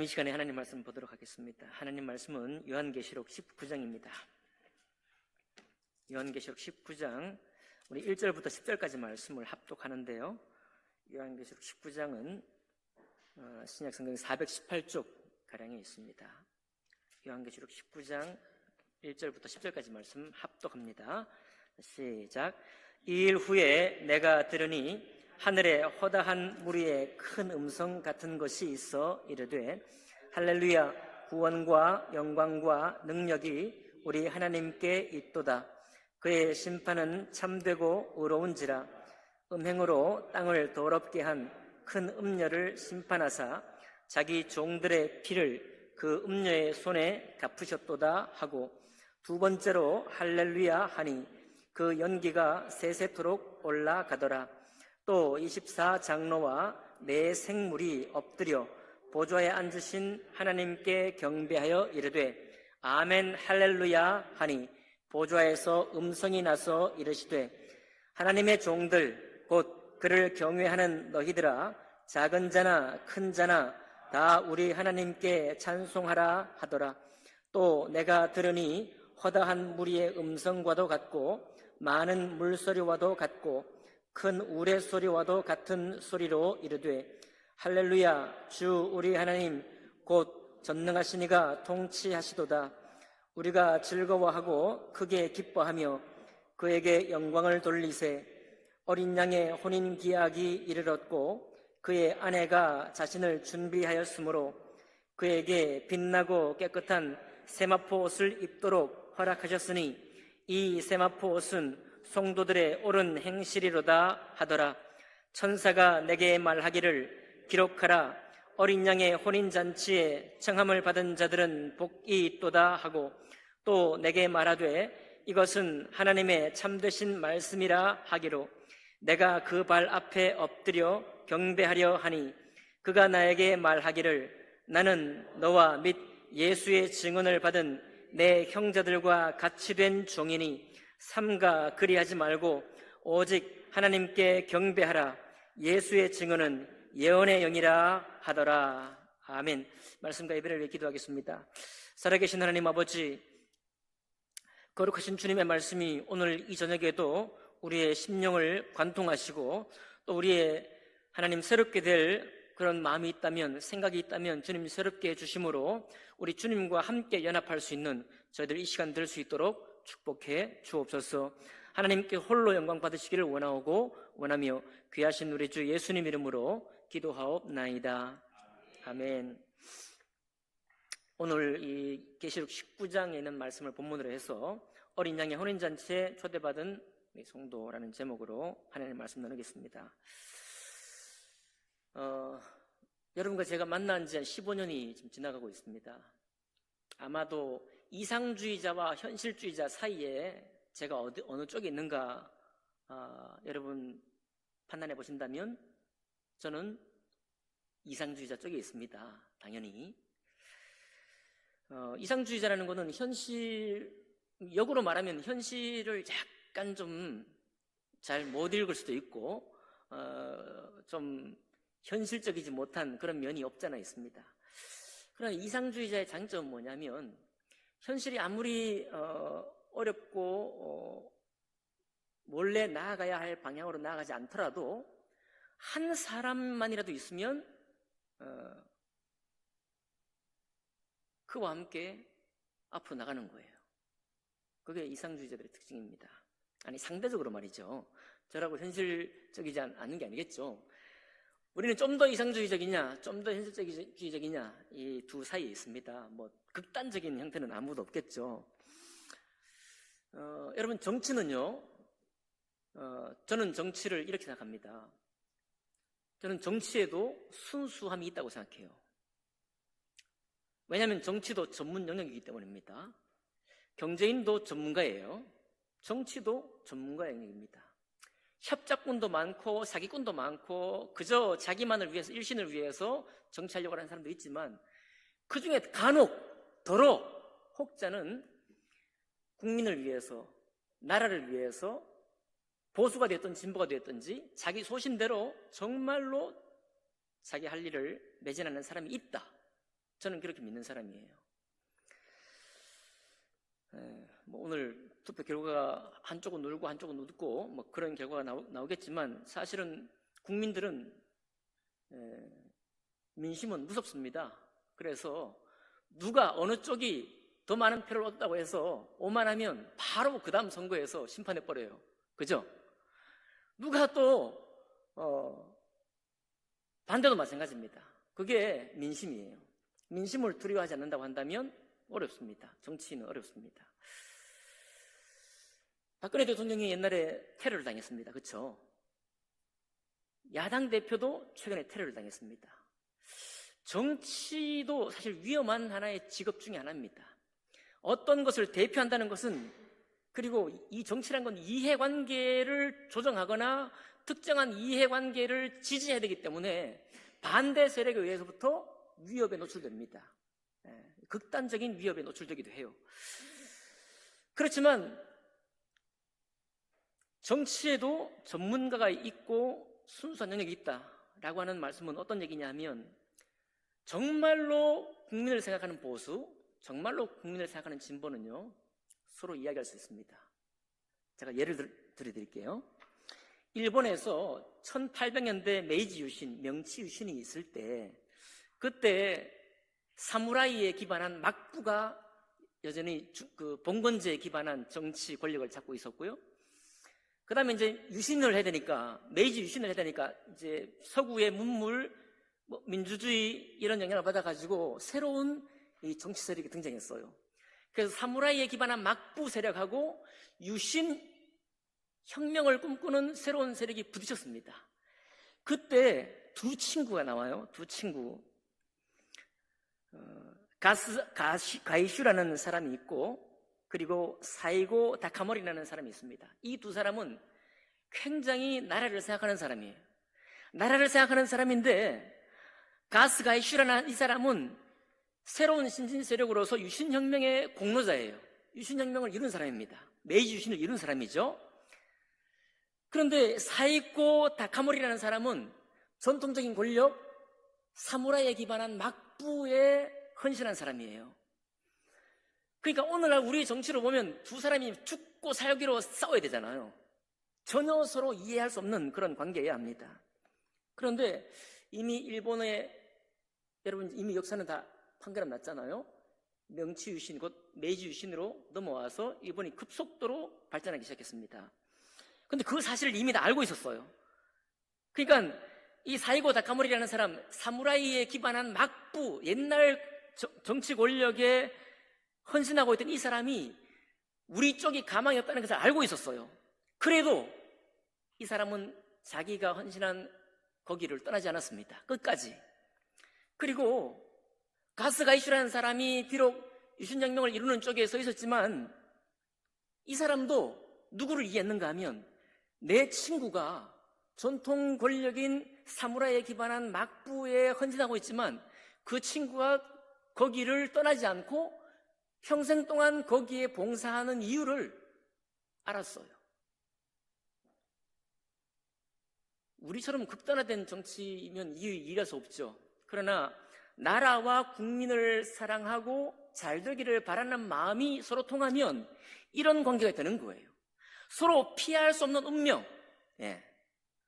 이 시간에 하나님 말씀 보도록 하겠습니다. 하나님 말씀은 요한계시록 19장입니다. 요한계시록 19장 우리 1절부터 10절까지 말씀을 합독하는데요. 요한계시록 19장은 신약성경 418쪽 가량에 있습니다. 요한계시록 19장 1절부터 10절까지 말씀 합독합니다. 시작. 이 일 후에 내가 들으니 하늘에 허다한 무리의 큰 음성 같은 것이 있어 이르되 할렐루야, 구원과 영광과 능력이 우리 하나님께 있도다. 그의 심판은 참되고 의로운지라. 음행으로 땅을 더럽게 한 큰 음녀를 심판하사 자기 종들의 피를 그 음녀의 손에 갚으셨도다 하고, 두 번째로 할렐루야 하니 그 연기가 세세토록 올라가더라. 또 24장로와 네 생물이 엎드려 보좌에 앉으신 하나님께 경배하여 이르되 아멘 할렐루야 하니, 보좌에서 음성이 나서 이르시되 하나님의 종들 곧 그를 경외하는 너희들아, 작은 자나 큰 자나 다 우리 하나님께 찬송하라 하더라. 또 내가 들으니 허다한 무리의 음성과도 같고 많은 물소리와도 같고 큰 우레소리와도 같은 소리로 이르되 할렐루야, 주 우리 하나님 곧 전능하시니가 통치하시도다. 우리가 즐거워하고 크게 기뻐하며 그에게 영광을 돌리세. 어린 양의 혼인 기약이 이르렀고 그의 아내가 자신을 준비하였으므로 그에게 빛나고 깨끗한 세마포 옷을 입도록 허락하셨으니 이 세마포 옷은 성도들의 옳은 행실이로다 하더라. 천사가 내게 말하기를 기록하라. 어린 양의 혼인잔치에 청함을 받은 자들은 복이 있도다 하고, 또 내게 말하되 이것은 하나님의 참되신 말씀이라 하기로 내가 그 발 앞에 엎드려 경배하려 하니, 그가 나에게 말하기를 나는 너와 및 예수의 증언을 받은 내 형제들과 같이 된 종이니 삼가 그리하지 말고 오직 하나님께 경배하라. 예수의 증언은 예언의 영이라 하더라. 아멘. 말씀과 예배를 위해 기도하겠습니다. 살아계신 하나님 아버지, 거룩하신 주님의 말씀이 오늘 이 저녁에도 우리의 심령을 관통하시고 또 우리의 하나님 새롭게 될 그런 마음이 있다면, 생각이 있다면 주님 새롭게 해주심으로 우리 주님과 함께 연합할 수 있는 저희들 이 시간 될 수 있도록 축복해 주옵소서. 하나님께 홀로 영광 받으시기를 원하며 귀하신 우리 주 예수님 이름으로 기도하옵나이다. 아멘. 오늘 이 계시록 19장에 있는 말씀을 본문으로 해서 어린 양의 혼인잔치에 초대받은 성도라는 제목으로 하나님의 말씀 나누겠습니다. 여러분과 제가 만난 지 한 15년이 지금 지나가고 있습니다. 아마도 이상주의자와 현실주의자 사이에 제가 어느 쪽에 있는가 여러분 판단해 보신다면 저는 이상주의자 쪽에 있습니다. 당연히. 이상주의자라는 것은 역으로 말하면 현실을 약간 좀 잘 못 읽을 수도 있고 좀 현실적이지 못한 그런 면이 없잖아 있습니다. 그러나 이상주의자의 장점은 뭐냐면 현실이 아무리 어렵고 몰래 나아가야 할 방향으로 나아가지 않더라도 한 사람만이라도 있으면 그와 함께 앞으로 나가는 거예요. 그게 이상주의자들의 특징입니다. 아니, 상대적으로 말이죠. 저라고 현실적이지 않은 게 아니겠죠. 우리는 좀 더 이상주의적이냐, 좀 더 현실주의적이냐, 이 두 사이에 있습니다. 뭐 극단적인 형태는 아무도 없겠죠. 여러분, 정치는요, 저는 정치를 이렇게 생각합니다. 저는 정치에도 순수함이 있다고 생각해요. 왜냐하면 정치도 전문 영역이기 때문입니다. 경제인도 전문가예요. 정치도 전문가 영역입니다. 협작꾼도 많고 사기꾼도 많고 그저 자기만을 위해서, 일신을 위해서 정치하려고 하는 사람도 있지만 그 중에 간혹 더러 혹자는 국민을 위해서, 나라를 위해서 보수가 되었든 진보가 되었든지 자기 소신대로 정말로 자기 할 일을 매진하는 사람이 있다. 저는 그렇게 믿는 사람이에요. 뭐 오늘 투표 결과가 한쪽은 울고 한쪽은 웃고 뭐 그런 결과가 나오겠지만 사실은 국민들은 민심은 무섭습니다. 그래서 누가 어느 쪽이 더 많은 표를 얻었다고 해서 오만하면 바로 그 다음 선거에서 심판해버려요. 그죠? 누가 또 반대도 마찬가지입니다. 그게 민심이에요. 민심을 두려워하지 않는다고 한다면 어렵습니다. 정치인은 어렵습니다. 박근혜 대통령이 옛날에 테러를 당했습니다. 그렇죠? 야당 대표도 최근에 테러를 당했습니다. 정치도 사실 위험한 하나의 직업 중에 하나입니다. 어떤 것을 대표한다는 것은, 그리고 이 정치란 건 이해관계를 조정하거나 특정한 이해관계를 지지해야 되기 때문에 반대 세력에 의해서부터 위협에 노출됩니다. 극단적인 위협에 노출되기도 해요. 그렇지만 정치에도 전문가가 있고 순수한 영역이 있다라고 하는 말씀은 어떤 얘기냐면, 정말로 국민을 생각하는 보수, 정말로 국민을 생각하는 진보는요, 서로 이야기할 수 있습니다. 제가 예를 들어드릴게요. 일본에서 1800년대 메이지 유신, 명치 유신이 있을 때, 그때 사무라이에 기반한 막부가 여전히 그 봉건제에 기반한 정치 권력을 잡고 있었고요. 그 다음에 이제 유신을 해야 되니까, 메이지 유신을 해야 되니까, 이제 서구의 문물, 뭐 민주주의 이런 영향을 받아가지고 새로운 이 정치 세력이 등장했어요. 그래서 사무라이에 기반한 막부 세력하고 유신 혁명을 꿈꾸는 새로운 세력이 부딪혔습니다. 그때 두 친구가 나와요. 두 친구. 가이슈라는 사람이 있고, 그리고 사이고 다카모리라는 사람이 있습니다. 이 두 사람은 굉장히 나라를 생각하는 사람이에요. 나라를 생각하는 사람인데, 가이슈라는 이 사람은 새로운 신진 세력으로서 유신혁명의 공로자예요. 유신혁명을 이룬 사람입니다. 메이지 유신을 이룬 사람이죠. 그런데 사이고 다카모리라는 사람은 전통적인 권력, 사무라이에 기반한 막부에 헌신한 사람이에요. 그러니까 오늘날 우리 정치로 보면 두 사람이 죽고 살기로 싸워야 되잖아요. 전혀 서로 이해할 수 없는 그런 관계여야 합니다. 그런데 이미 일본의, 여러분 이미 역사는 다 판결은 났잖아요. 명치 유신, 곧 메이지 유신으로 넘어와서 일본이 급속도로 발전하기 시작했습니다. 근데 그 사실을 이미 다 알고 있었어요. 그러니까 이 사이고 다카모리라는 사람, 사무라이에 기반한 막부, 옛날 정치 권력에 헌신하고 있던 이 사람이 우리 쪽이 가망이 없다는 것을 알고 있었어요. 그래도 이 사람은 자기가 헌신한 거기를 떠나지 않았습니다. 끝까지. 그리고 가이슈라는 사람이 비록 유신혁명을 이루는 쪽에 서 있었지만 이 사람도 누구를 이해했는가 하면, 내 친구가 전통 권력인 사무라이에 기반한 막부에 헌신하고 있지만 그 친구가 거기를 떠나지 않고 평생 동안 거기에 봉사하는 이유를 알았어요. 우리처럼 극단화된 정치면 이해할 수 없죠. 그러나 나라와 국민을 사랑하고 잘 되기를 바라는 마음이 서로 통하면 이런 관계가 되는 거예요. 서로 피할 수 없는 운명.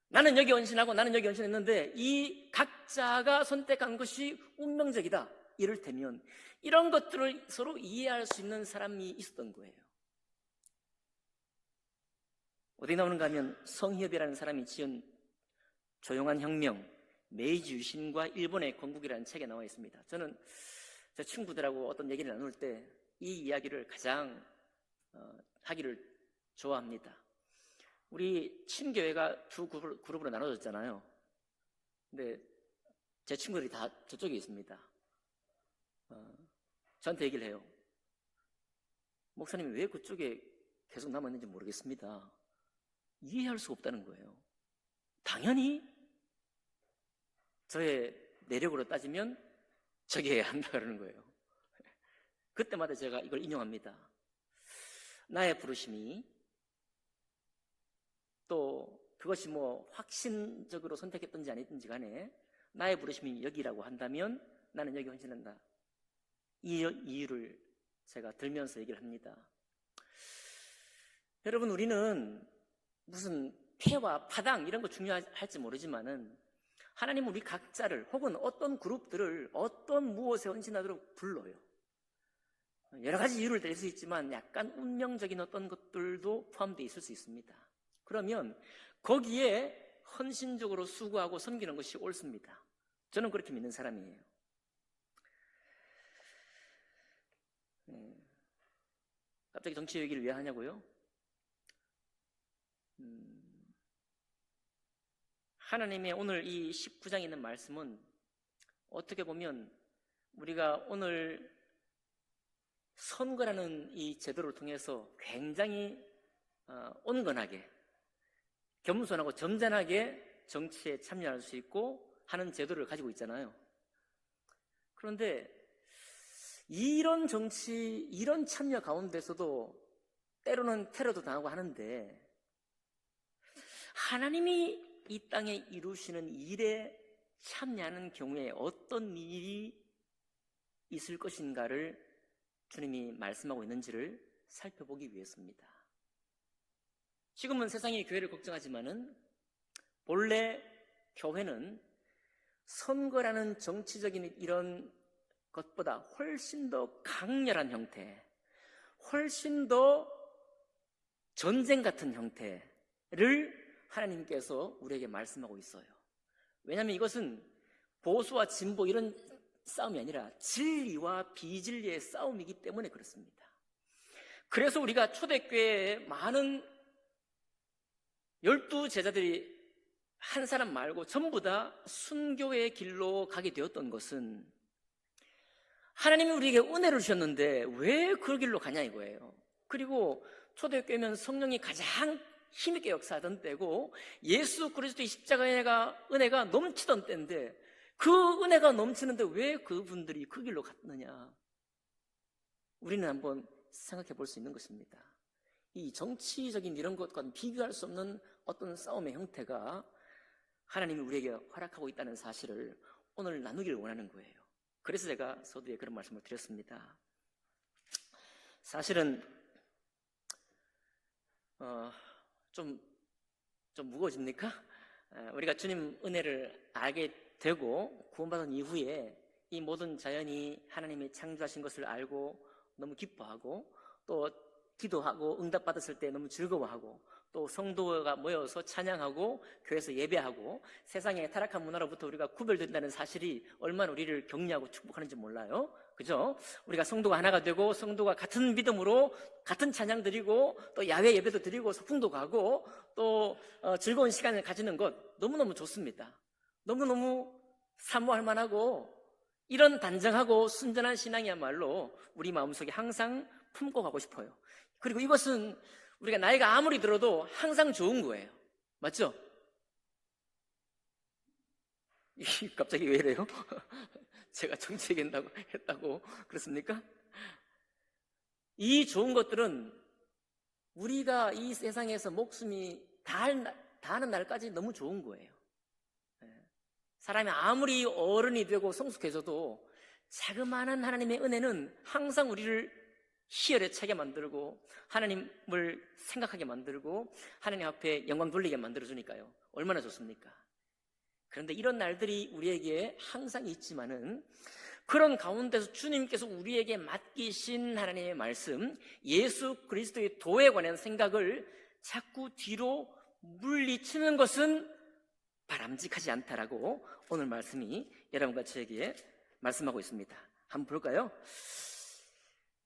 나는 여기 헌신하고 나는 여기 헌신했는데 이 각자가 선택한 것이 운명적이다. 이를테면 이런 것들을 서로 이해할 수 있는 사람이 있었던 거예요. 어디 나오는가 하면 성희엽이라는 사람이 지은 조용한 혁명, 메이지 유신과 일본의 건국이라는 책에 나와 있습니다. 저는 제 친구들하고 어떤 얘기를 나눌 때 이 이야기를 가장 하기를 좋아합니다. 우리 친교회가 두 그룹으로 나눠졌잖아요. 근데 제 친구들이 다 저쪽에 있습니다. 저한테 얘기를 해요. 목사님이 왜 그쪽에 계속 남았는지 모르겠습니다. 이해할 수 없다는 거예요. 당연히 저의 내력으로 따지면 저기 해야 한다 그러는 거예요. 그때마다 제가 이걸 인용합니다. 나의 부르심이, 또 그것이 뭐 확신적으로 선택했든지 아니든지 간에 나의 부르심이 여기라고 한다면 나는 여기 헌신한다. 이 이유를 제가 들면서 얘기를 합니다. 여러분, 우리는 무슨 패와 파당 이런 거 중요할지 모르지만은 하나님은 우리 각자를 혹은 어떤 그룹들을 어떤 무엇에 헌신하도록 불러요. 여러 가지 이유를 댈 수 있지만 약간 운명적인 어떤 것들도 포함되어 있을 수 있습니다. 그러면 거기에 헌신적으로 수고하고 섬기는 것이 옳습니다. 저는 그렇게 믿는 사람이에요. 갑자기 정치 얘기를 왜 하냐고요? 하나님의 오늘 이 19장에 있는 말씀은 어떻게 보면 우리가 오늘 선거라는 이 제도를 통해서 굉장히 온건하게, 겸손하고 점잖하게 정치에 참여할 수 있고 하는 제도를 가지고 있잖아요. 그런데 이런 정치, 이런 참여 가운데서도 때로는 테러도 당하고 하는데 하나님이 이 땅에 이루시는 일에 참여하는 경우에 어떤 일이 있을 것인가를 주님이 말씀하고 있는지를 살펴보기 위해서입니다. 지금은 세상이 교회를 걱정하지만은 본래 교회는 선거라는 정치적인 이런 것보다 훨씬 더 강렬한 형태, 훨씬 더 전쟁 같은 형태를 하나님께서 우리에게 말씀하고 있어요. 왜냐하면 이것은 보수와 진보 이런 싸움이 아니라 진리와 비진리의 싸움이기 때문에 그렇습니다. 그래서 우리가 초대교회에 많은 12제자들이 한 사람 말고 전부 다 순교의 길로 가게 되었던 것은 하나님이 우리에게 은혜를 주셨는데 왜 그 길로 가냐 이거예요. 그리고 초대교회면 성령이 가장 힘있게 역사하던 때고 예수 그리스도의 십자가의 은혜가 넘치던 때인데 그 은혜가 넘치는데 왜 그분들이 그 길로 갔느냐. 우리는 한번 생각해 볼 수 있는 것입니다. 이 정치적인 이런 것과는 비교할 수 없는 어떤 싸움의 형태가 하나님이 우리에게 허락하고 있다는 사실을 오늘 나누기를 원하는 거예요. 그래서 제가 서두에 그런 말씀을 드렸습니다. 사실은 좀 무거워집니까? 우리가 주님 은혜를 알게 되고 구원받은 이후에 이 모든 자연이 하나님이 창조하신 것을 알고 너무 기뻐하고 또 기도하고 응답받았을 때 너무 즐거워하고 또 성도가 모여서 찬양하고 교회에서 예배하고 세상의 타락한 문화로부터 우리가 구별된다는 사실이 얼마나 우리를 격려하고 축복하는지 몰라요. 그죠? 우리가 성도가 하나가 되고 성도가 같은 믿음으로 같은 찬양 드리고 또 야외 예배도 드리고 소풍도 가고 또 즐거운 시간을 가지는 것 너무너무 좋습니다. 너무너무 사모할 만하고 이런 단정하고 순전한 신앙이야말로 우리 마음속에 항상 품고 가고 싶어요. 그리고 이것은 우리가 나이가 아무리 들어도 항상 좋은 거예요. 맞죠? 갑자기 왜 이래요? 제가 정치 얘기했다고 그렇습니까? 이 좋은 것들은 우리가 이 세상에서 목숨이 다하는 날까지 너무 좋은 거예요. 사람이 아무리 어른이 되고 성숙해져도 자그마한 하나님의 은혜는 항상 우리를 희열에 차게 만들고 하나님을 생각하게 만들고 하나님 앞에 영광 돌리게 만들어주니까요. 얼마나 좋습니까? 그런데 이런 날들이 우리에게 항상 있지만은 그런 가운데서 주님께서 우리에게 맡기신 하나님의 말씀, 예수 그리스도의 도에 관한 생각을 자꾸 뒤로 물리치는 것은 바람직하지 않다라고 오늘 말씀이 여러분과 저에게 말씀하고 있습니다. 한번 볼까요?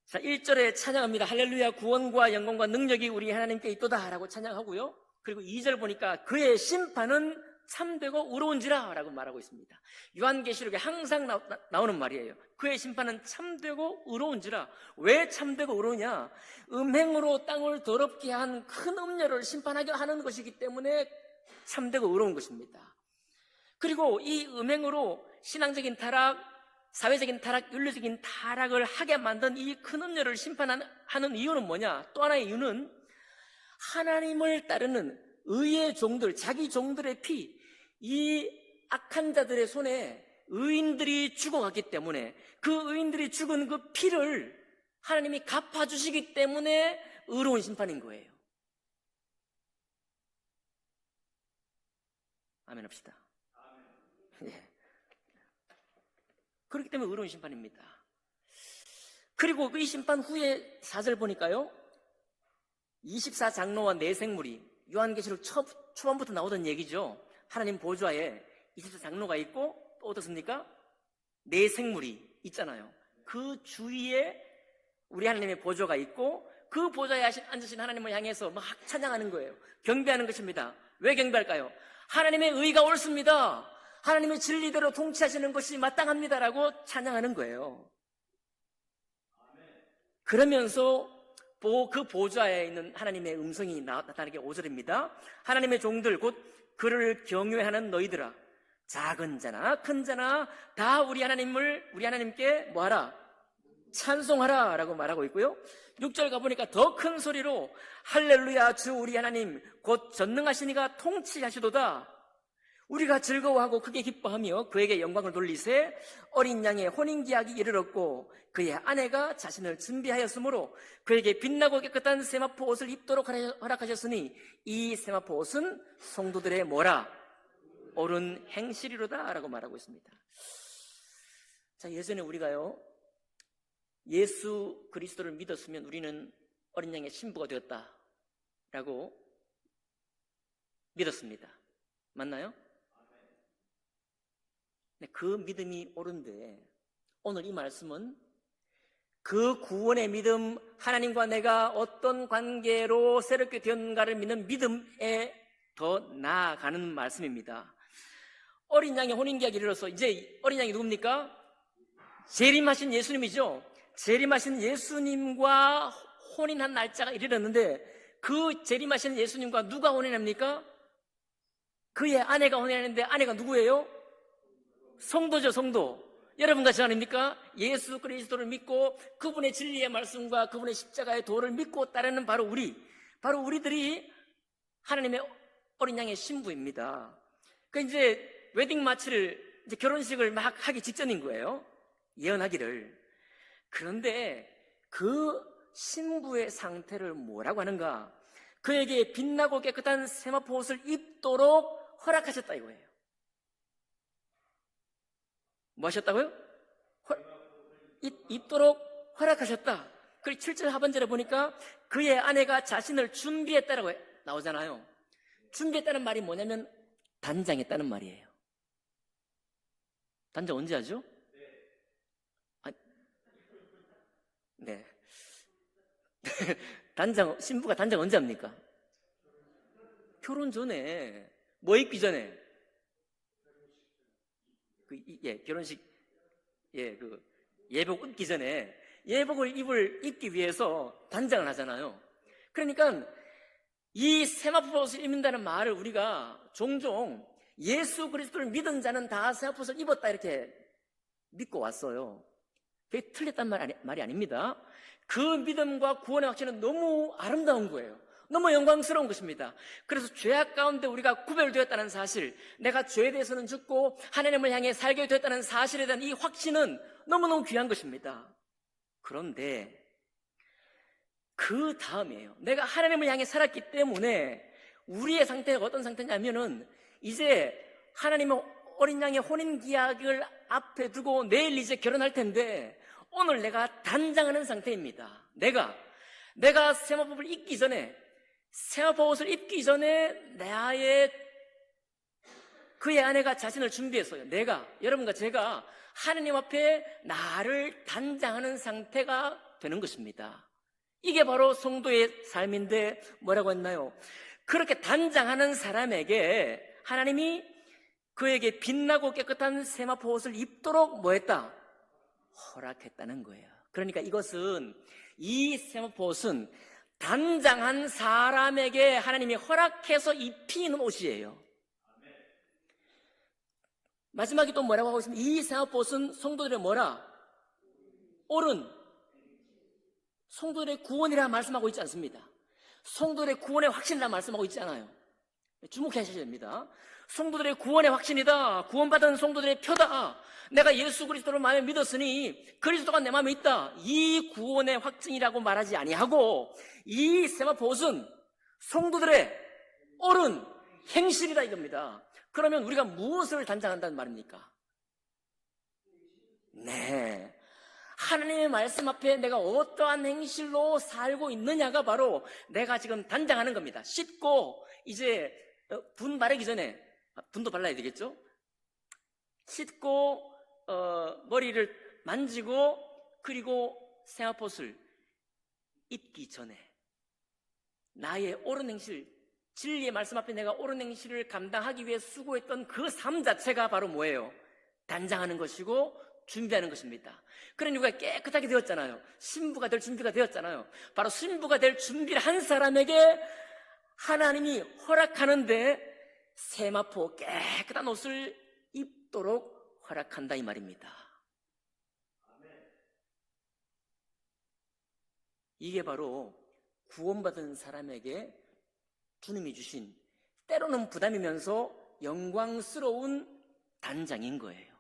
자, 1절에 찬양합니다. 할렐루야, 구원과 영광과 능력이 우리 하나님께 있도다 라고 찬양하고요. 그리고 2절 보니까 그의 심판은 참되고 의로운지라 라고 말하고 있습니다. 요한계시록에 항상 나오는 말이에요. 그의 심판은 참되고 의로운지라. 왜 참되고 의로우냐? 음행으로 땅을 더럽게 한 큰 음녀를 심판하게 하는 것이기 때문에 참되고 의로운 것입니다. 그리고 이 음행으로 신앙적인 타락, 사회적인 타락, 윤리적인 타락을 하게 만든 이 큰 음녀를 심판하는 이유는 뭐냐? 또 하나의 이유는 하나님을 따르는 의의 종들, 자기 종들의 피, 이 악한 자들의 손에 의인들이 죽어갔기 때문에 그 의인들이 죽은 그 피를 하나님이 갚아주시기 때문에 의로운 심판인 거예요. 아멘 합시다. 예. 그렇기 때문에 의로운 심판입니다. 그리고 이 심판 후에 4절 보니까요, 24장로와 네 생물이 요한계시록 초반부터 나오던 얘기죠. 하나님 보좌에 24장로가 있고 또 어떻습니까? 네 생물이 있잖아요. 그 주위에 우리 하나님의 보좌가 있고 그 보좌에 앉으신 하나님을 향해서 막 찬양하는 거예요. 경배하는 것입니다. 왜 경배할까요? 하나님의 의가 옳습니다. 하나님의 진리대로 통치하시는 것이 마땅합니다라고 찬양하는 거예요. 그러면서 그 보좌에 있는 하나님의 음성이 나타나게 5절입니다. 하나님의 종들 곧 그를 경외하는 너희들아, 작은 자나 큰 자나 다 우리 하나님께 뭐하라? 찬송하라 라고 말하고 있고요. 6절 가보니까 더 큰 소리로 할렐루야, 주 우리 하나님 곧 전능하시니가 통치하시도다. 우리가 즐거워하고 크게 기뻐하며 그에게 영광을 돌리세. 어린 양의 혼인기약이 이르렀고 그의 아내가 자신을 준비하였으므로 그에게 빛나고 깨끗한 세마포 옷을 입도록 허락하셨으니 이 세마포 옷은 성도들의 뭐라? 옳은 행실이로다 라고 말하고 있습니다. 자, 예전에 우리가요, 예수 그리스도를 믿었으면 우리는 어린 양의 신부가 되었다라고 믿었습니다. 맞나요? 그 믿음이 옳은데 오늘 이 말씀은 그 구원의 믿음, 하나님과 내가 어떤 관계로 새롭게 되었는가를 믿는 믿음에 더 나아가는 말씀입니다. 어린 양의 혼인기약이 이르러서 이제 어린 양이 누굽니까? 재림하신 예수님이죠. 재림하신 예수님과 혼인한 날짜가 이르렀는데 그 재림하신 예수님과 누가 혼인합니까? 그의 아내가 혼인하는데 아내가 누구예요? 성도죠, 성도. 여러분과 저 아닙니까? 예수 그리스도를 믿고 그분의 진리의 말씀과 그분의 십자가의 도를 믿고 따르는 바로 우리들이 하나님의 어린 양의 신부입니다. 그 이제 웨딩 마치를 이제 결혼식을 막 하기 직전인 거예요. 예언하기를. 그런데 그 신부의 상태를 뭐라고 하는가? 그에게 빛나고 깨끗한 세마포 옷을 입도록 허락하셨다 이거예요. 뭐 하셨다고요? 입도록 허락하셨다. 그리고 7절 하반절에 보니까 그의 아내가 자신을 준비했다라고 나오잖아요. 준비했다는 말이 뭐냐면 단장했다는 말이에요. 단장 언제 하죠? 네. 신부가 단장 언제 합니까? 결혼 전에. 뭐 입기 전에? 결혼식, 예복 입기 전에 예복을 입기 위해서 단장을 하잖아요. 그러니까 이 세마포 옷을 입는다는 말을 우리가 종종 예수 그리스도를 믿은 자는 다 세마포 옷을 입었다 이렇게 믿고 왔어요. 그게 틀렸단 말이 아닙니다. 그 믿음과 구원의 확신은 너무 아름다운 거예요. 너무 영광스러운 것입니다. 그래서 죄악 가운데 우리가 구별되었다는 사실, 내가 죄에 대해서는 죽고 하나님을 향해 살게 되었다는 사실에 대한 이 확신은 너무너무 귀한 것입니다. 그런데 그 다음이에요. 내가 하나님을 향해 살았기 때문에 우리의 상태가 어떤 상태냐면은 이제 하나님의 어린 양의 혼인 기약을 앞에 두고 내일 이제 결혼할 텐데 오늘 내가 단장하는 상태입니다. 내가 세마포를 입기 전에, 세마포 옷을 입기 전에 그의 아내가 자신을 준비했어요. 여러분과 제가 하나님 앞에 나를 단장하는 상태가 되는 것입니다. 이게 바로 성도의 삶인데 뭐라고 했나요? 그렇게 단장하는 사람에게 하나님이 그에게 빛나고 깨끗한 세마포 옷을 입도록 뭐했다? 허락했다는 거예요. 그러니까 이 세마포 옷은 단장한 사람에게 하나님이 허락해서 입히는 옷이에요. 마지막에 또 뭐라고 하고 있습니까? 이 세마포 옷은 성도들의 뭐라? 옳은 성도들의 구원이라 말씀하고 있지 않습니다. 성도들의 구원의 확신이라 말씀하고 있지 않아요. 주목하셔야 됩니다. 성도들의 구원의 확신이다. 구원받은 성도들의 표다. 내가 예수 그리스도를 마음에 믿었으니 그리스도가 내 마음에 있다. 이 구원의 확증이라고 말하지 아니하고 이 세마포옷은 성도들의 옳은 행실이다 이겁니다. 그러면 우리가 무엇을 단장한다는 말입니까? 네, 하나님의 말씀 앞에 내가 어떠한 행실로 살고 있느냐가 바로 내가 지금 단장하는 겁니다. 씻고 이제 분 바르기 전에 분도 발라야 되겠죠? 씻고 머리를 만지고 그리고 세마포옷을 입기 전에 나의 옳은 행실, 진리의 말씀 앞에 내가 옳은 행실을 감당하기 위해 수고했던 그 삶 자체가 바로 뭐예요? 단장하는 것이고 준비하는 것입니다. 그러니 우리가 깨끗하게 되었잖아요. 신부가 될 준비가 되었잖아요. 바로 신부가 될 준비를 한 사람에게 하나님이 허락하는데 세마포 깨끗한 옷을 입도록 허락한다 이 말입니다. 이게 바로 구원받은 사람에게 주님이 주신 때로는 부담이면서 영광스러운 단장인 거예요.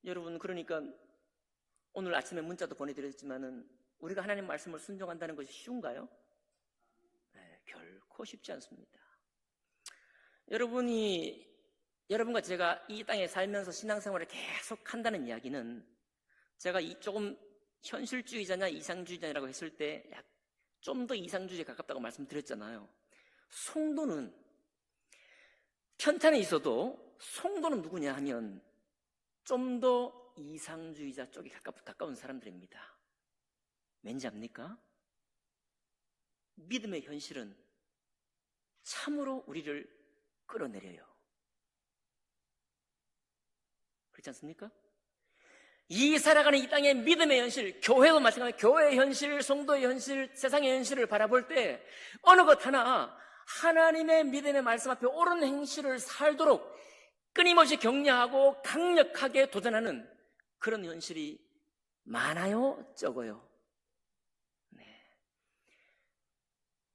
여러분, 그러니까 오늘 아침에 문자도 보내드렸지만은 우리가 하나님 말씀을 순종한다는 것이 쉬운가요? 네, 결코 쉽지 않습니다. 여러분과 제가 이 땅에 살면서 신앙생활을 계속 한다는 이야기는 제가 조금 현실주의자냐 이상주의자냐라고 했을 때 좀 더 이상주의에 가깝다고 말씀드렸잖아요. 성도는 편찬에 있어도 성도는 누구냐 하면 좀 더 이상주의자 쪽에 가까운 사람들입니다. 왠지 압니까? 믿음의 현실은 참으로 우리를 끌어내려요. 그렇지 않습니까? 이 살아가는 이 땅의 믿음의 현실, 교회도 마찬가지로 교회의 현실, 성도의 현실, 세상의 현실을 바라볼 때 어느 것 하나 하나님의 믿음의 말씀 앞에 옳은 행실을 살도록 끊임없이 격려하고 강력하게 도전하는 그런 현실이 많아요? 적어요? 네.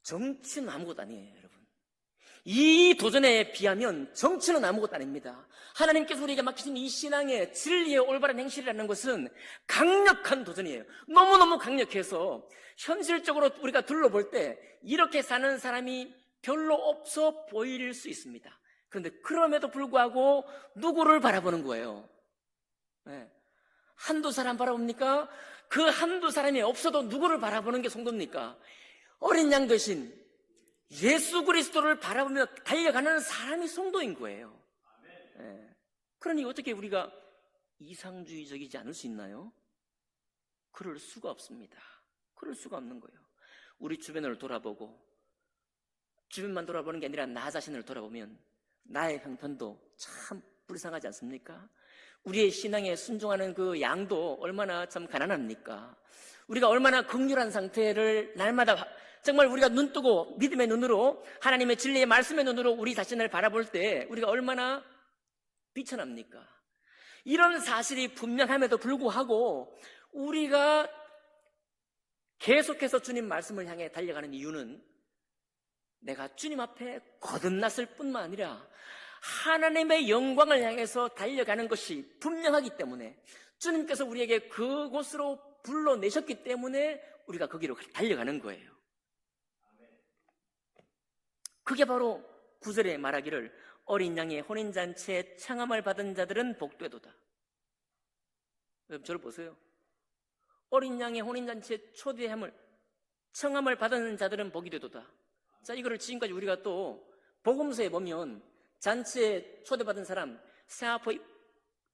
정치는 아무것도 아니에요, 여러분. 이 도전에 비하면 정치는 아무것도 아닙니다. 하나님께서 우리에게 맡기신 이 신앙의 진리의 올바른 행실이라는 것은 강력한 도전이에요. 너무너무 강력해서 현실적으로 우리가 둘러볼 때 이렇게 사는 사람이 별로 없어 보일 수 있습니다. 그런데 그럼에도 불구하고 누구를 바라보는 거예요? 네. 한두 사람 바라봅니까? 그 한두 사람이 없어도 누구를 바라보는 게 성도입니까? 어린 양 대신 예수 그리스도를 바라보며 달려가는 사람이 성도인 거예요. 네. 그러니 어떻게 우리가 이상주의적이지 않을 수 있나요? 그럴 수가 없습니다. 그럴 수가 없는 거예요. 우리 주변을 돌아보고 주변만 돌아보는 게 아니라 나 자신을 돌아보면 나의 형편도 참 불쌍하지 않습니까? 우리의 신앙에 순종하는 그 양도 얼마나 참 가난합니까? 우리가 얼마나 긍휼한 상태를 날마다 정말 우리가 눈 뜨고 믿음의 눈으로 하나님의 진리의 말씀의 눈으로 우리 자신을 바라볼 때 우리가 얼마나 비천합니까? 이런 사실이 분명함에도 불구하고 우리가 계속해서 주님 말씀을 향해 달려가는 이유는 내가 주님 앞에 거듭났을 뿐만 아니라 하나님의 영광을 향해서 달려가는 것이 분명하기 때문에 주님께서 우리에게 그곳으로 불러내셨기 때문에 우리가 거기로 달려가는 거예요. 그게 바로 9절에 말하기를 어린 양의 혼인잔치에 청함을 받은 자들은 복되도다. 여러분 저를 보세요. 어린 양의 혼인잔치에 초대함을 청함을 받은 자들은 복이 되도다. 자, 이거를 지금까지 우리가 또 복음서에 보면 잔치에 초대받은 사람, 세마포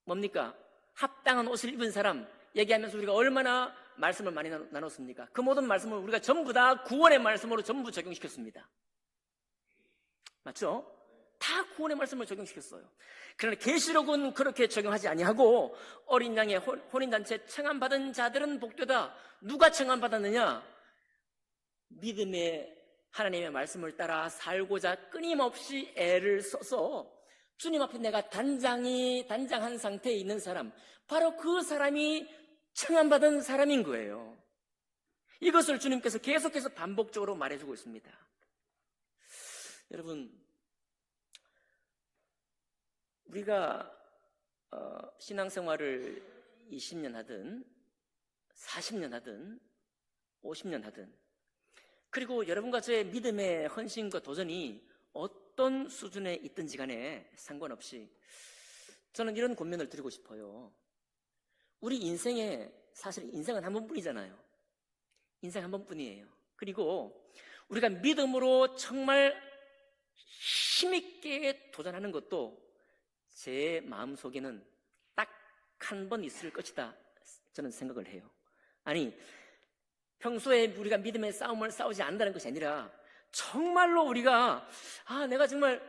뭡니까? 합당한 옷을 입은 사람 얘기하면서 우리가 얼마나 말씀을 많이 나눴습니까? 그 모든 말씀을 우리가 전부 다 구원의 말씀으로 전부 적용시켰습니다. 맞죠? 다 구원의 말씀을 적용시켰어요. 그러나 계시록은 그렇게 적용하지 아니하고 어린 양의 혼인잔치에 청함받은 자들은 복되다. 누가 청함받았느냐? 믿음의 하나님의 말씀을 따라 살고자 끊임없이 애를 써서 주님 앞에 내가 단장한 상태에 있는 사람, 바로 그 사람이 청함받은 사람인 거예요. 이것을 주님께서 계속해서 반복적으로 말해주고 있습니다. 여러분, 우리가 신앙생활을 20년 하든 40년 하든 50년 하든, 그리고 여러분과 저의 믿음의 헌신과 도전이 어떤 수준에 있든지 간에 상관없이 저는 이런 권면을 드리고 싶어요. 우리 인생에 사실 인생은 한 번뿐이잖아요. 인생 한 번뿐이에요. 그리고 우리가 믿음으로 정말 힘있게 도전하는 것도 제 마음속에는 딱 한 번 있을 것이다, 저는 생각을 해요. 아니, 평소에 우리가 믿음의 싸움을 싸우지 않는다는 것이 아니라 정말로 우리가 내가 정말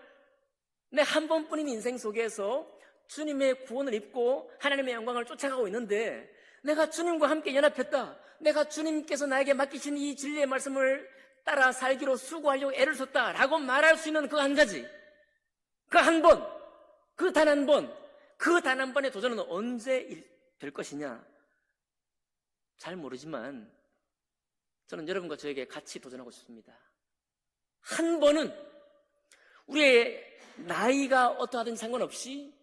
내 한 번뿐인 인생 속에서 주님의 구원을 입고 하나님의 영광을 쫓아가고 있는데 내가 주님과 함께 연합했다, 내가 주님께서 나에게 맡기신 이 진리의 말씀을 따라 살기로 수고하려고 애를 썼다라고 말할 수 있는 그 한 가지, 그 한 번, 그 단 한 번, 그 단 한 번의 도전은 언제 될 것이냐 잘 모르지만 저는 여러분과 저에게 같이 도전하고 싶습니다. 한 번은 우리의 나이가 어떠하든 상관없이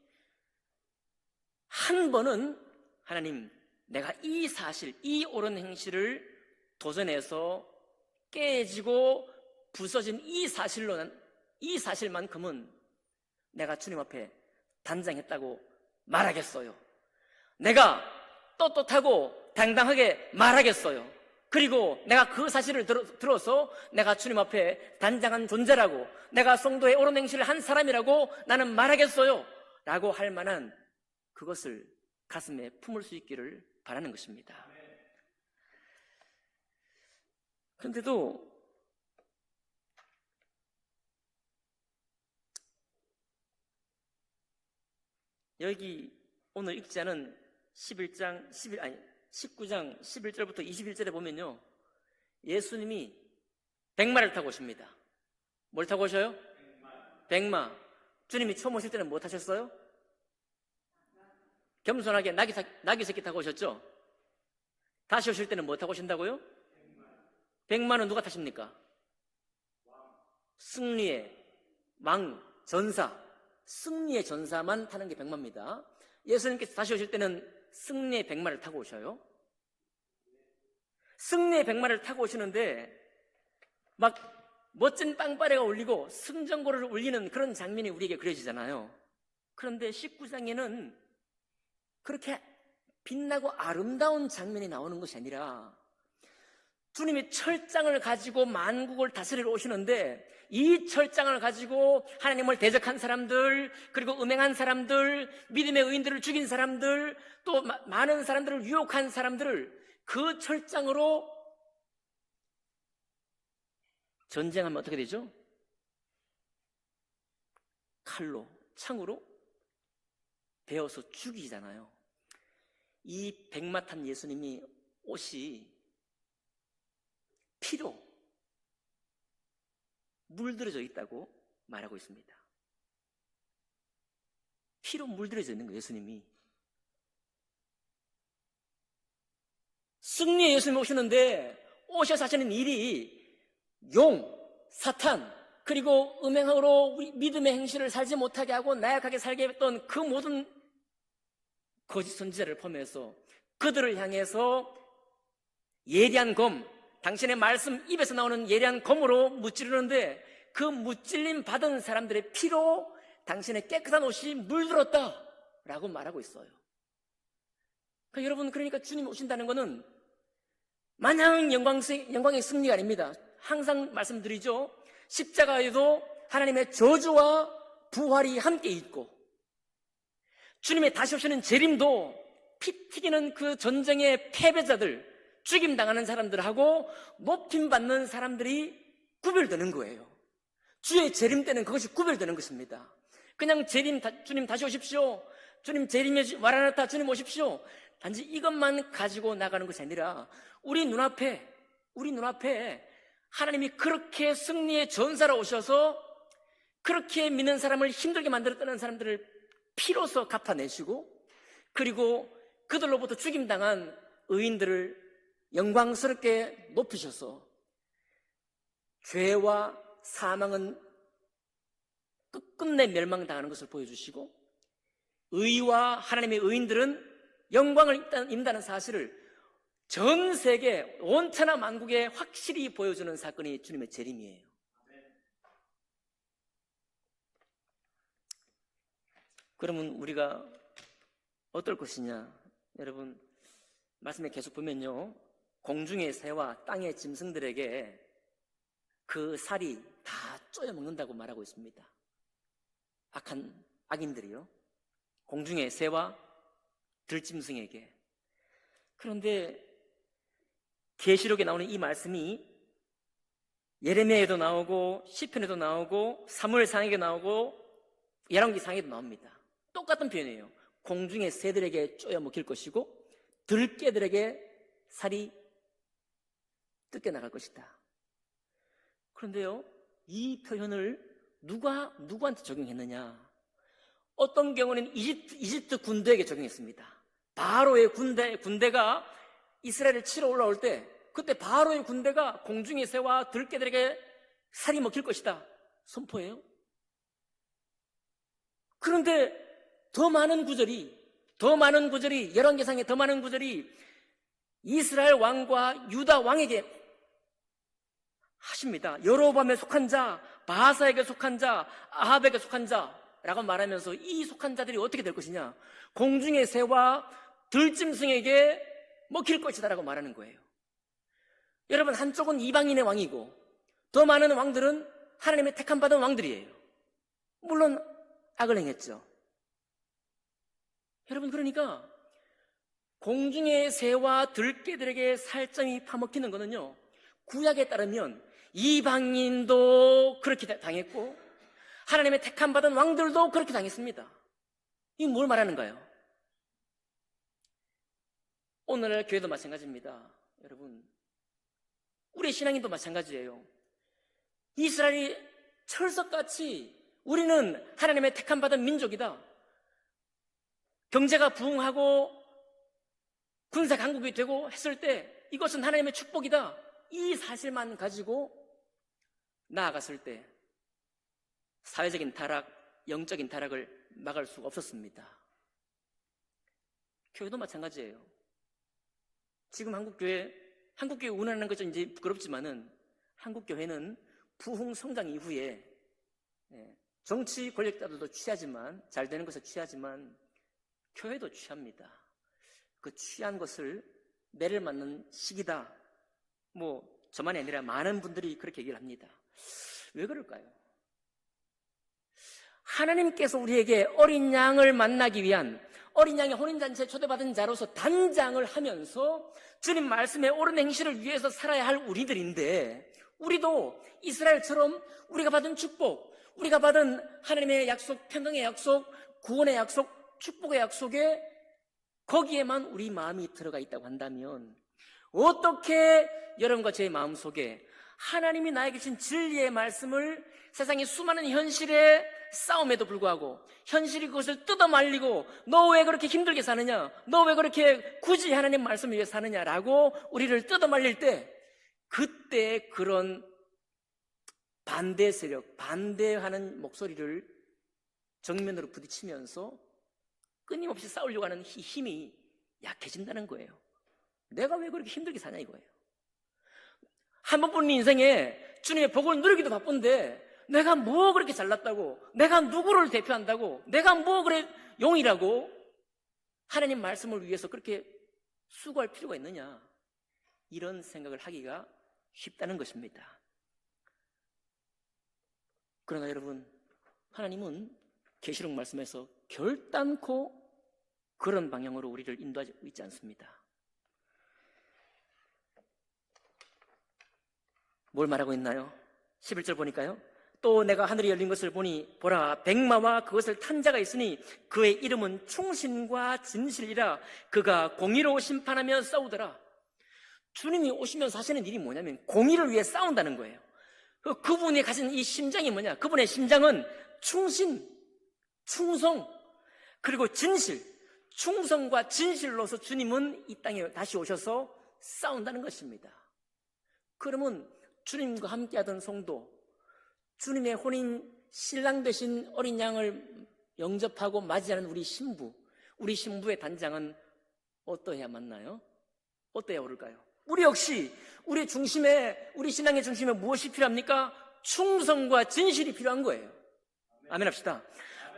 한 번은 하나님, 내가 이 사실, 이 옳은 행실을 도전해서 깨지고 부서진 이 사실만큼은 내가 주님 앞에 단장했다고 말하겠어요. 내가 떳떳하고 당당하게 말하겠어요. 그리고 내가 그 사실을 들어서 내가 주님 앞에 단장한 존재라고, 내가 성도의 옳은 행실을 한 사람이라고 나는 말하겠어요 라고 할 만한 그것을 가슴에 품을 수 있기를 바라는 것입니다. 그런데도 여기 오늘 읽지 않은 19장 11절부터 21절에 보면요, 예수님이 백마를 타고 오십니다. 뭘 타고 오셔요? 백마. 주님이 처음 오실 때는 뭐 타셨어요? 겸손하게 나귀 새끼 타고 오셨죠? 다시 오실 때는 뭐 타고 오신다고요? 백마는 누가 타십니까? 승리의 왕, 전사, 승리의 전사만 타는 게 백마입니다. 예수님께서 다시 오실 때는 승리의 백마를 타고 오셔요. 승리의 백마를 타고 오시는데 막 멋진 빵빠레가 울리고 승전고를 울리는 그런 장면이 우리에게 그려지잖아요. 그런데 19장에는 그렇게 빛나고 아름다운 장면이 나오는 것이 아니라 주님이 철장을 가지고 만국을 다스리러 오시는데 이 철장을 가지고 하나님을 대적한 사람들, 그리고 음행한 사람들, 믿음의 의인들을 죽인 사람들, 또 많은 사람들을 유혹한 사람들을 그 철장으로 전쟁하면 어떻게 되죠? 칼로, 창으로 베어서 죽이잖아요. 이 백마 탄 예수님이 옷이 피로 물들어져 있다고 말하고 있습니다. 피로 물들어져 있는 거예요, 예수님이. 승리의 예수님이 오시는데 오셔서 하시는 일이 용, 사탄, 그리고 음행으로 믿음의 행실을 살지 못하게 하고 나약하게 살게 했던 그 모든 거짓 선지자를 포함해서 그들을 향해서 예리한 검, 당신의 말씀 입에서 나오는 예리한 검으로 무찌르는데 그 무찔림 받은 사람들의 피로 당신의 깨끗한 옷이 물들었다라고 말하고 있어요. 여러분, 그러니까 주님이 오신다는 것은 마냥 영광의 승리가 아닙니다. 항상 말씀드리죠. 십자가에도 하나님의 저주와 부활이 함께 있고 주님의 다시 오시는 재림도 피 튀기는 그 전쟁의 패배자들, 죽임당하는 사람들하고 높임받는 사람들이 구별되는 거예요. 주의 재림 때는 그것이 구별되는 것입니다. 그냥 주님 다시 오십시오, 주님 재림에 마라나타, 주님 오십시오, 단지 이것만 가지고 나가는 것이 아니라 우리 눈앞에 하나님이 그렇게 승리의 전사로 오셔서 그렇게 믿는 사람을 힘들게 만들었다는 사람들을 피로써 갚아내시고, 그리고 그들로부터 죽임당한 의인들을 영광스럽게 높이셔서 죄와 사망은 끝끝내 멸망당하는 것을 보여주시고 의와 하나님의 의인들은 영광을 입는다는 사실을 전 세계 온천하 만국에 확실히 보여주는 사건이 주님의 재림이에요. 그러면 우리가 어떨 것이냐? 여러분, 말씀에 계속 보면요, 공중의 새와 땅의 짐승들에게 그 살이 다 쪼여먹는다고 말하고 있습니다. 악한 악인들이요, 공중의 새와 들짐승에게. 그런데 계시록에 나오는 이 말씀이 예레미야에도 나오고 시편에도 나오고 사무엘상에도 나오고 열왕기상에도 나옵니다. 똑같은 표현이에요. 공중의 새들에게 쪼여먹힐 것이고 들깨들에게 살이 뜯겨나갈 것이다. 그런데요, 이 표현을 누구한테 적용했느냐? 어떤 경우는 이집트 군대에게 적용했습니다. 바로의 군대가 이스라엘을 치러 올라올 때 그때 바로의 군대가 공중의 새와 들깨들에게 살이 먹힐 것이다 선포해요. 그런데 더 많은 구절이 열왕기상의 더 많은 구절이 이스라엘 왕과 유다 왕에게 하십니다. 여로보암에 속한 자, 바하사에게 속한 자, 아합에게 속한 자라고 말하면서 이 속한 자들이 어떻게 될 것이냐? 공중의 새와 들짐승에게 먹힐 것이다 라고 말하는 거예요. 여러분, 한쪽은 이방인의 왕이고 더 많은 왕들은 하나님의 택함받은 왕들이에요. 물론 악을 행했죠. 여러분, 그러니까 공중의 새와 들깨들에게 살점이 파먹히는 거는요, 구약에 따르면 이방인도 그렇게 당했고 하나님의 택함받은 왕들도 그렇게 당했습니다. 이게 뭘 말하는가요? 오늘날 교회도 마찬가지입니다. 여러분, 우리 신앙인도 마찬가지예요. 이스라엘이 철석같이 우리는 하나님의 택함받은 민족이다, 경제가 부흥하고 군사 강국이 되고 했을 때 이것은 하나님의 축복이다, 이 사실만 가지고 나아갔을 때 사회적인 타락, 영적인 타락을 막을 수가 없었습니다. 교회도 마찬가지예요. 지금 한국교회 운営하는 것은 이제 부끄럽지만은 한국교회는 부흥 성장 이후에 정치 권력자들도 취하지만, 잘 되는 것을 취하지만 교회도 취합니다. 그 취한 것을 매를 맞는 시기다, 저만이 아니라 많은 분들이 그렇게 얘기를 합니다. 왜 그럴까요? 하나님께서 우리에게 어린 양을 만나기 위한, 어린 양의 혼인잔치에 초대받은 자로서 단장을 하면서 주님 말씀에 옳은 행실을 위해서 살아야 할 우리들인데, 우리도 이스라엘처럼 우리가 받은 축복, 우리가 받은 하나님의 약속, 평강의 약속, 구원의 약속, 축복의 약속에 거기에만 우리 마음이 들어가 있다고 한다면 어떻게 여러분과 제 마음속에 하나님이 나에게 주신 진리의 말씀을 세상의 수많은 현실의 싸움에도 불구하고 현실이 그것을 뜯어말리고 너 왜 그렇게 힘들게 사느냐, 너 왜 그렇게 굳이 하나님 말씀을 위해 사느냐라고 우리를 뜯어말릴 때, 그때 그런 반대 세력, 반대하는 목소리를 정면으로 부딪히면서 끊임없이 싸우려고 하는 힘이 약해진다는 거예요. 내가 왜 그렇게 힘들게 사냐 이거예요. 한 번뿐인 인생에 주님의 복을 누리기도 바쁜데 내가 뭐 그렇게 잘났다고, 내가 누구를 대표한다고, 내가 뭐 그래 용이라고 하나님 말씀을 위해서 그렇게 수고할 필요가 있느냐, 이런 생각을 하기가 쉽다는 것입니다. 그러나 여러분, 하나님은 계시록 말씀에서 결단코 그런 방향으로 우리를 인도하고 있지 않습니다. 뭘 말하고 있나요? 11절 보니까요, 또 내가 하늘이 열린 것을 보니 보라, 백마와 그것을 탄 자가 있으니 그의 이름은 충신과 진실이라. 그가 공의로 심판하며 싸우더라. 주님이 오시면서 하시는 일이 뭐냐면 공의를 위해 싸운다는 거예요. 그분이 가진 이 심장이 뭐냐? 그분의 심장은 충신, 충성, 그리고 진실, 충성과 진실로서 주님은 이 땅에 다시 오셔서 싸운다는 것입니다. 그러면 주님과 함께하던 성도, 주님의 혼인 신랑 되신 어린 양을 영접하고 맞이하는 우리 신부의 단장은 어떠해야 맞나요? 어떠해야 오를까요? 우리 역시 우리 신앙의 중심에 무엇이 필요합니까? 충성과 진실이 필요한 거예요. 아멘 합시다.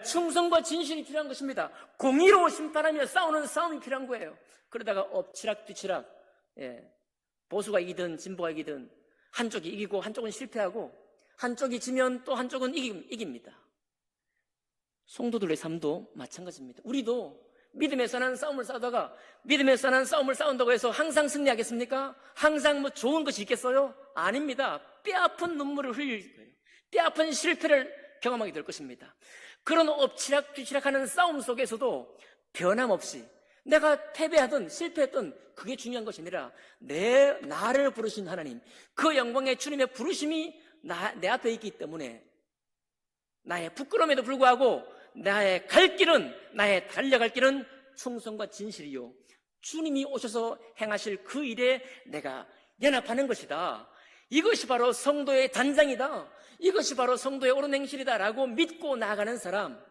충성과 진실이 필요한 것입니다. 공의로 심판하며 싸우는 싸움이 필요한 거예요. 그러다가 엎치락뒤치락, 보수가 이기든 진보가 이기든 한쪽이 이기고 한쪽은 실패하고 한쪽이 지면 또 한쪽은 이깁니다. 성도들의 삶도 마찬가지입니다. 우리도 믿음에서 난 싸움을 싸우다가 믿음에서 난 싸움을 싸운다고 해서 항상 승리하겠습니까? 항상 뭐 좋은 것이 있겠어요? 아닙니다. 뼈아픈 눈물을 흘릴 거예요. 뼈아픈 실패를 경험하게 될 것입니다. 그런 엎치락뒤치락하는 싸움 속에서도 변함없이 내가 패배하든 실패했든 그게 중요한 것이 아니라 나를 부르신 하나님, 그 영광의 주님의 부르심이 내 앞에 있기 때문에 나의 부끄러움에도 불구하고 나의 달려갈 길은 충성과 진실이요, 주님이 오셔서 행하실 그 일에 내가 연합하는 것이다. 이것이 바로 성도의 단장이다. 이것이 바로 성도의 옳은 행실이다라고 믿고 나아가는 사람,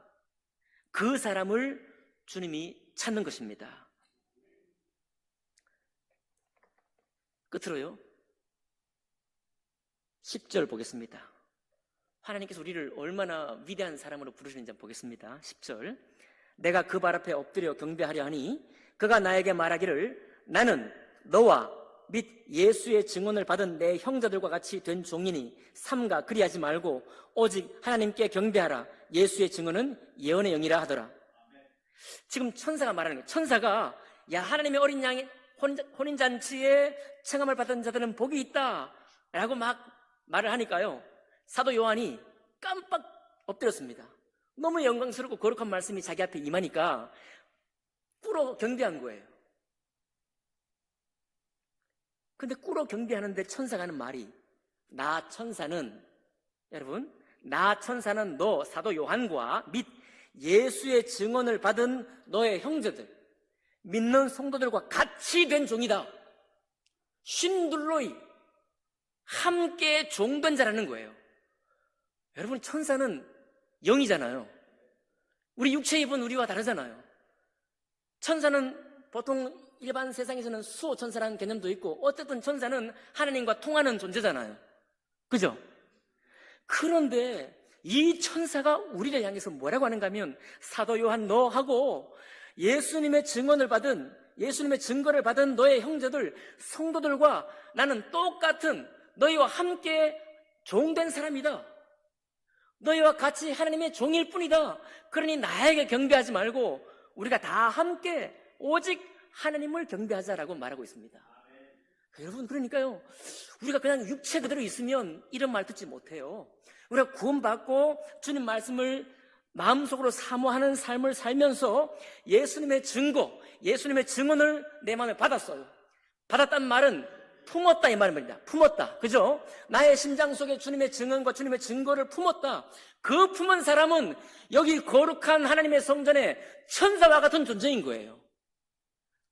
그 사람을 주님이 찾는 것입니다. 끝으로요, 10절 보겠습니다. 하나님께서 우리를 얼마나 위대한 사람으로 부르시는지 한번 보겠습니다. 10절. 내가 그 발 앞에 엎드려 경배하려 하니 그가 나에게 말하기를 나는 너와 및 예수의 증언을 받은 내 형제들과 같이 된 종이니 삼가 그리하지 말고 오직 하나님께 경배하라. 예수의 증언은 예언의 영이라 하더라. 지금 천사가 말하는 거예요. 천사가 하나님의 어린 양의 혼인잔치에 청함을 받은 자들은 복이 있다 라고 막 말을 하니까요, 사도 요한이 깜빡 엎드렸습니다. 너무 영광스럽고 거룩한 말씀이 자기 앞에 임하니까 꿇어 경배한 거예요. 근데 꿇어 경배하는데 천사가 하는 말이, 나 천사는 너 사도 요한과 및 예수의 증언을 받은 너의 형제들, 믿는 성도들과 같이 된 종이다. 쉰둘로이, 함께 종된 자라는 거예요. 여러분, 천사는 영이잖아요. 우리 육체 입은 우리와 다르잖아요. 천사는 보통 일반 세상에서는 수호천사라는 개념도 있고, 어쨌든 천사는 하나님과 통하는 존재잖아요. 그죠? 그런데 이 천사가 우리를 향해서 뭐라고 하는가 하면, 사도 요한 너하고 예수님의 증거를 받은 너의 형제들, 성도들과 나는 똑같은 너희와 함께 종된 사람이다. 너희와 같이 하나님의 종일 뿐이다. 그러니 나에게 경배하지 말고 우리가 다 함께 오직 하나님을 경배하자라고 말하고 있습니다. 여러분, 그러니까요, 우리가 그냥 육체 그대로 있으면 이런 말 듣지 못해요. 우리가 구원받고 주님 말씀을 마음속으로 사모하는 삶을 살면서 예수님의 증언을 내 마음에 받았어요. 받았단 말은 품었다 이 말입니다. 품었다. 그죠? 나의 심장 속에 주님의 증언과 주님의 증거를 품었다. 그 품은 사람은 여기 거룩한 하나님의 성전에 천사와 같은 존재인 거예요.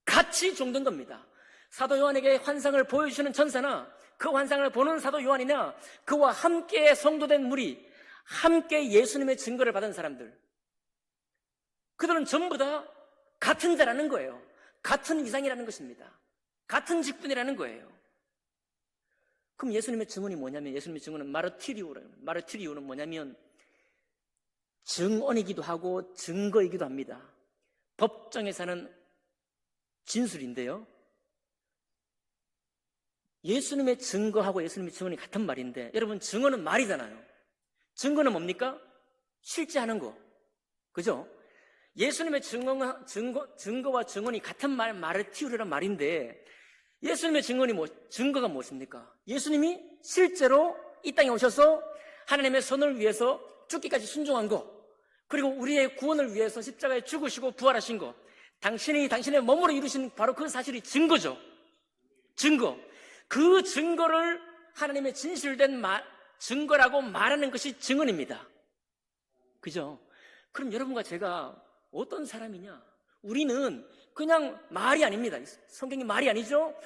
같이 종된 겁니다. 사도 요한에게 환상을 보여주시는 천사나 그 환상을 보는 사도 요한이나 그와 함께 성도된 무리, 함께 예수님의 증거를 받은 사람들, 그들은 전부 다 같은 자라는 거예요. 같은 이상이라는 것입니다. 같은 직분이라는 거예요. 그럼 예수님의 증언이 뭐냐면, 예수님의 증언은 마르티리오는 뭐냐면 증언이기도 하고 증거이기도 합니다. 법정에서는 진술인데요, 예수님의 증거하고 예수님의 증언이 같은 말인데, 여러분, 증언은 말이잖아요. 증거는 뭡니까? 실제 하는 거. 그죠? 예수님의 증거와 증언이 같은 마르티오라는 말인데, 예수님의 증거가 무엇입니까? 예수님이 실제로 이 땅에 오셔서 하나님의 선을 위해서 죽기까지 순종한 거, 그리고 우리의 구원을 위해서 십자가에 죽으시고 부활하신 거, 당신의 몸으로 이루신 바로 그 사실이 증거죠. 증거. 그 증거를 하나님의 진실된 증거라고 말하는 것이 증언입니다. 그죠? 그럼 여러분과 제가 어떤 사람이냐? 우리는 그냥 말이 아닙니다. 성경이 말이 아니죠?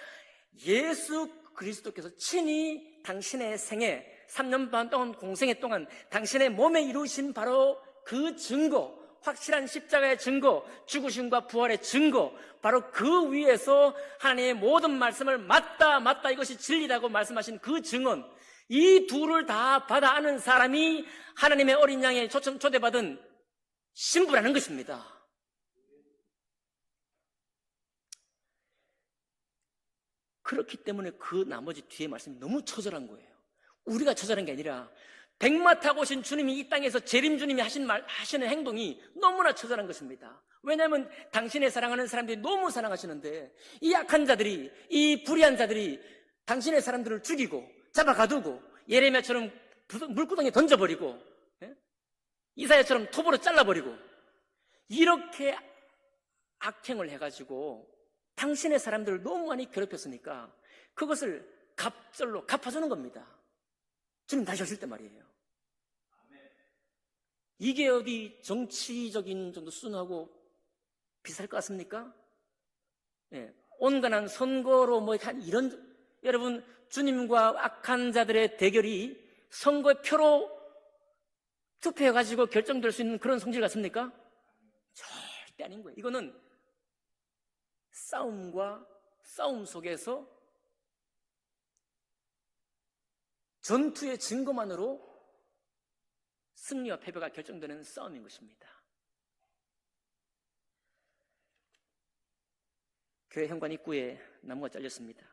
예수 그리스도께서 친히 당신의 생애 3년 반 동안 공생애 동안 당신의 몸에 이루신 바로 그 증거, 확실한 십자가의 증거, 죽으심과 부활의 증거, 바로 그 위에서 하나님의 모든 말씀을 맞다 이것이 진리라고 말씀하신 그 증언, 이 둘을 다 받아 아는 사람이 하나님의 어린 양에 초대받은 신부라는 것입니다. 그렇기 때문에 그 나머지 뒤에 말씀이 너무 처절한 거예요. 우리가 처절한 게 아니라 백마 타고 오신 주님이 이 땅에서 재림 주님이 하시는 행동이 너무나 처절한 것입니다. 왜냐하면 당신의 사랑하는 사람들이 너무 사랑하시는데 이 악한 자들이, 이 불의한 자들이 당신의 사람들을 죽이고 잡아가두고 예레미야처럼 물구덩이에 던져버리고 이사야처럼 톱으로 잘라버리고 이렇게 악행을 해가지고 당신의 사람들을 너무 많이 괴롭혔으니까 그것을 갑절로 갚아주는 겁니다. 주님 다시 오실 때 말이에요. 이게 어디 정치적인 정도 순하고 비쌀 것 같습니까? 예, 온건한 선거로 이런, 여러분, 주님과 악한 자들의 대결이 선거의 표로 투표해가지고 결정될 수 있는 그런 성질 같습니까? 절대 아닌 거예요. 이거는 싸움 속에서 전투의 증거만으로 승리와 패배가 결정되는 싸움인 것입니다. 교회 현관 입구에 나무가 잘렸습니다.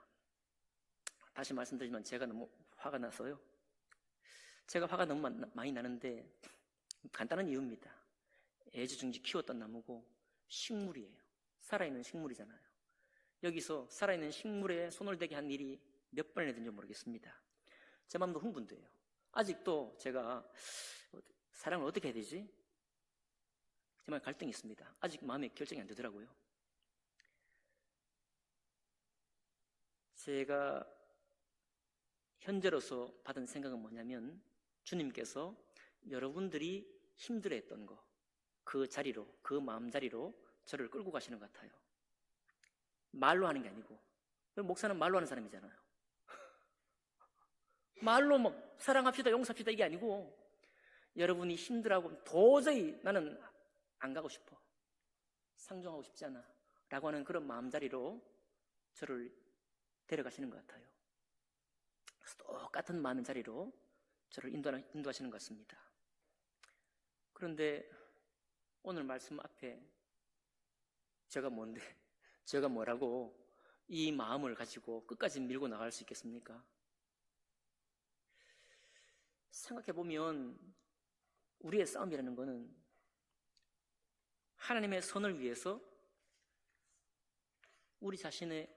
다시 말씀드리지만 제가 너무 화가 나서요. 제가 화가 너무 많이 나는데 간단한 이유입니다. 애지중지 키웠던 나무고 식물이에요. 살아있는 식물이잖아요. 여기서 살아있는 식물에 손을 대게 한 일이 몇 번이나 된지 모르겠습니다. 제 마음도 흥분돼요. 아직도 제가 사랑을 어떻게 해야 되지? 정말 갈등이 있습니다. 아직 마음에 결정이 안 되더라고요. 제가 현재로서 받은 생각은 뭐냐면 주님께서 여러분들이 힘들어했던 거, 그 자리로, 그 마음자리로 저를 끌고 가시는 것 같아요. 말로 하는 게 아니고, 목사는 말로 하는 사람이잖아요. 말로 사랑합시다, 용서합시다 이게 아니고 여러분이 힘들어하고 도저히 나는 안 가고 싶어, 상종하고 싶지 않아 라고 하는 그런 마음자리로 저를 데려가시는 것 같아요. 그래서 똑같은 마음의 자리로 저를 인도하시는 것 같습니다. 그런데 오늘 말씀 앞에 제가 뭔데, 제가 뭐라고 이 마음을 가지고 끝까지 밀고 나갈 수 있겠습니까? 생각해보면 우리의 싸움이라는 것은 하나님의 선을 위해서 우리 자신의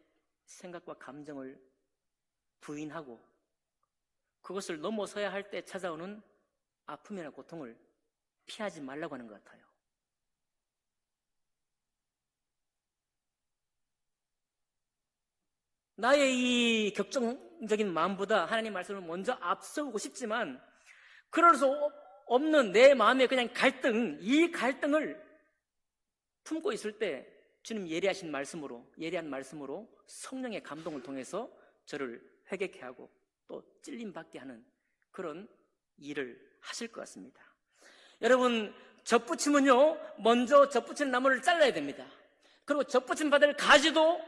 생각과 감정을 부인하고 그것을 넘어서야 할 때 찾아오는 아픔이나 고통을 피하지 말라고 하는 것 같아요. 나의 이 격정적인 마음보다 하나님 말씀을 먼저 앞서고 싶지만 그럴 수 없는 내 마음의 그냥 갈등, 이 갈등을 품고 있을 때 주님 예리한 말씀으로 성령의 감동을 통해서 저를 회개케 하고 또 찔림받게 하는 그런 일을 하실 것 같습니다. 여러분, 젖붙임은요, 먼저 젖붙이는 나무를 잘라야 됩니다. 그리고 젖붙임 받을 가지도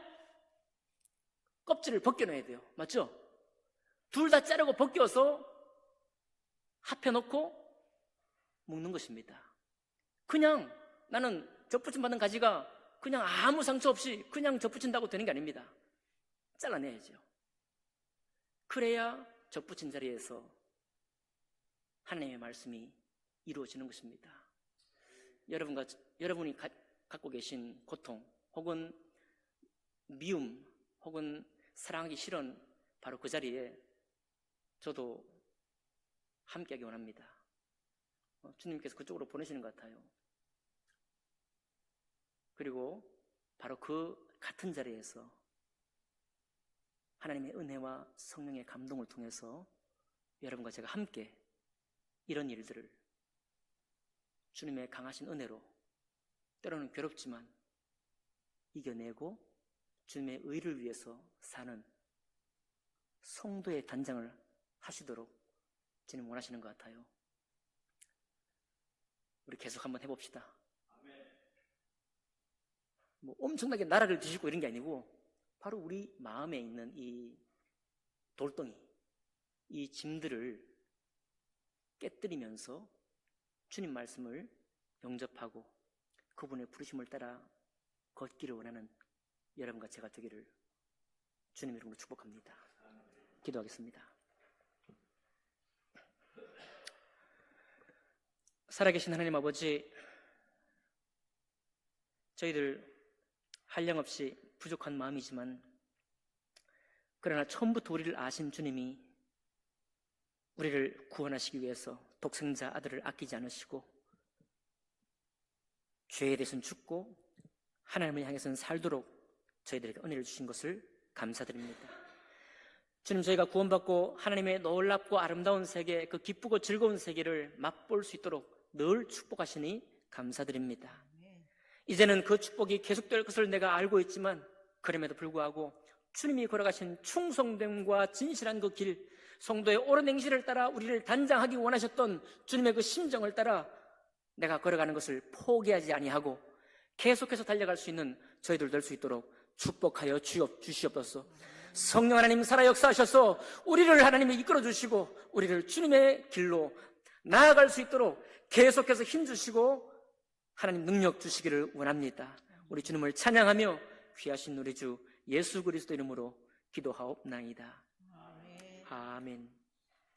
껍질을 벗겨내야 돼요. 맞죠? 둘 다 자르고 벗겨서 합해놓고 먹는 것입니다. 그냥 나는 젖붙임 받은 가지가 그냥 아무 상처 없이 그냥 젖붙인다고 되는 게 아닙니다. 잘라내야죠. 그래야 젖붙인 자리에서 하나님의 말씀이 이루어지는 것입니다. 여러분이 갖고 계신 고통 혹은 미움 혹은 사랑하기 싫은 바로 그 자리에 저도 함께하기 원합니다. 주님께서 그쪽으로 보내시는 것 같아요. 그리고 바로 그 같은 자리에서 하나님의 은혜와 성령의 감동을 통해서 여러분과 제가 함께 이런 일들을 주님의 강하신 은혜로 때로는 괴롭지만 이겨내고 주님의 의를 위해서 사는 성도의 단장을 하시도록 주님 원하시는 것 같아요. 우리 계속 한번 해봅시다. 뭐 엄청나게 나라를 뒤집고 이런 게 아니고 바로 우리 마음에 있는 이 돌덩이, 이 짐들을 깨뜨리면서 주님 말씀을 영접하고 그분의 부르심을 따라 걷기를 원하는 여러분과 제가 되기를 주님 이름으로 축복합니다. 기도하겠습니다. 살아계신 하나님 아버지, 저희들 한량없이 부족한 마음이지만 그러나 처음부터 우리를 아신 주님이 우리를 구원하시기 위해서 독생자 아들을 아끼지 않으시고 죄에 대해서는 죽고 하나님을 향해서는 살도록 저희들에게 은혜를 주신 것을 감사드립니다. 주님, 저희가 구원받고 하나님의 놀랍고 아름다운 세계, 그 기쁘고 즐거운 세계를 맛볼 수 있도록 늘 축복하시니 감사드립니다. 이제는 그 축복이 계속될 것을 내가 알고 있지만 그럼에도 불구하고 주님이 걸어가신 충성됨과 진실한 그 길, 성도의 옳은 행실을 따라 우리를 단장하기 원하셨던 주님의 그 심정을 따라 내가 걸어가는 것을 포기하지 아니하고 계속해서 달려갈 수 있는 저희들 될 수 있도록 축복하여 주시옵소서. 성령 하나님 살아 역사하셔서 우리를 하나님이 이끌어 주시고 우리를 주님의 길로 나아갈 수 있도록 계속해서 힘주시고 하나님 능력 주시기를 원합니다. 우리 주님을 찬양하며 귀하신 우리 주 예수 그리스도 이름으로 기도하옵나이다. 아멘.